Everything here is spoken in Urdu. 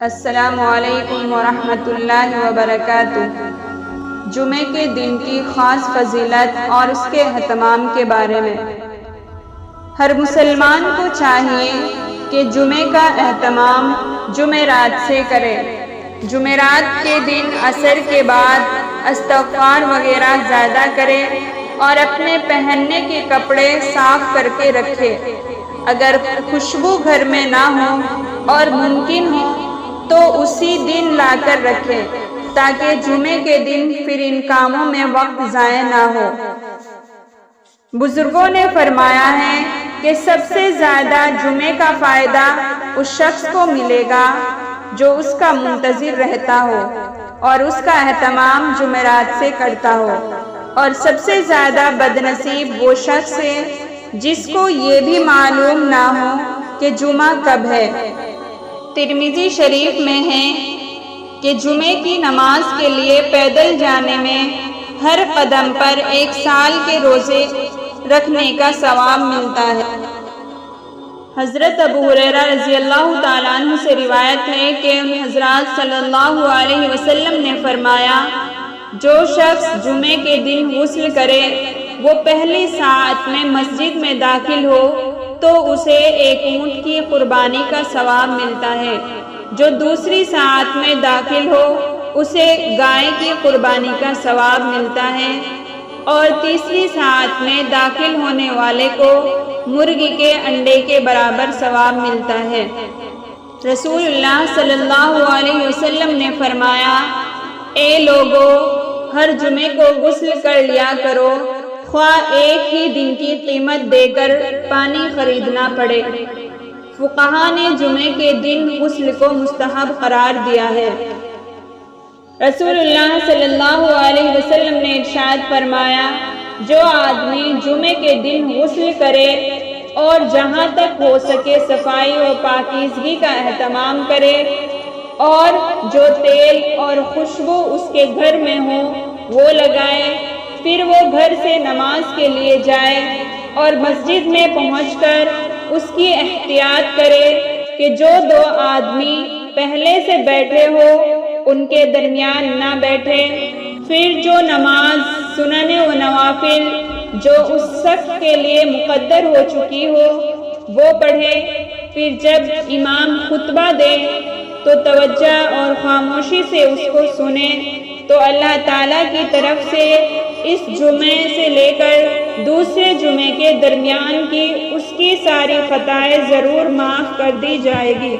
السلام علیکم ورحمۃ اللہ وبرکاتہ۔ جمعے کے دن کی خاص فضیلت اور اس کے اہتمام کے بارے میں ہر مسلمان کو چاہیے کہ جمعے کا اہتمام جمعرات سے کرے۔ جمعرات کے دن عصر کے بعد استغفار وغیرہ زیادہ کرے اور اپنے پہننے کے کپڑے صاف کر کے رکھے۔ اگر خوشبو گھر میں نہ ہو اور ممکن ہو تو اسی دن لا کر رکھے تاکہ جمعے کے دن پھر ان کاموں میں وقت ضائع نہ ہو۔ بزرگوں نے فرمایا ہے کہ سب سے زیادہ جمعے کا فائدہ اس شخص کو ملے گا جو اس کا منتظر رہتا ہو اور اس کا اہتمام جمعرات سے کرتا ہو، اور سب سے زیادہ بدنصیب وہ شخص ہے جس کو یہ بھی معلوم نہ ہو کہ جمعہ کب ہے۔ ترمذی شریف میں ہے کہ جمعے کی نماز کے لیے پیدل جانے میں ہر قدم پر 1 سال کے روزے رکھنے کا ثواب ملتا ہے۔ حضرت ابو ہریرہ رضی اللہ تعالیٰ عنہ سے روایت ہے کہ حضرات صلی اللہ علیہ وسلم نے فرمایا، جو شخص جمعے کے دن غسل کرے وہ پہلی ساعت میں مسجد میں داخل ہو تو اسے 1 اونٹ کی قربانی کا ثواب ملتا ہے، جو دوسری ساعت میں داخل ہو اسے گائے کی قربانی کا ثواب ملتا ہے، اور تیسری ساعت میں داخل ہونے والے کو مرغی کے انڈے کے برابر ثواب ملتا ہے۔ رسول اللہ صلی اللہ علیہ وسلم نے فرمایا، اے لوگو، ہر جمعے کو غسل کر لیا کرو، خواہ ایک ہی دن کی قیمت دے کر پانی خریدنا پڑے۔ فقہا نے جمعے کے دن غسل کو مستحب قرار دیا ہے۔ رسول اللہ صلی اللہ علیہ وسلم نے ارشاد فرمایا، جو آدمی جمعے کے دن غسل کرے اور جہاں تک ہو سکے صفائی و پاکیزگی کا اہتمام کرے، اور جو تیل اور خوشبو اس کے گھر میں ہو وہ لگائے، پھر وہ گھر سے نماز کے لیے جائے اور مسجد میں پہنچ کر اس کی احتیاط کرے کہ جو 2 آدمی پہلے سے بیٹھے ہو ان کے درمیان نہ بیٹھے، پھر جو نماز سنن و نوافل جو اس شخص کے لیے مقدر ہو چکی ہو وہ پڑھے، پھر جب امام خطبہ دے تو توجہ اور خاموشی سے اس کو سنے، تو اللہ تعالیٰ کی طرف سے اس جمعے سے لے کر دوسرے جمعے کے درمیان کی اس کی ساری خطائیں ضرور معاف کر دی جائے گی۔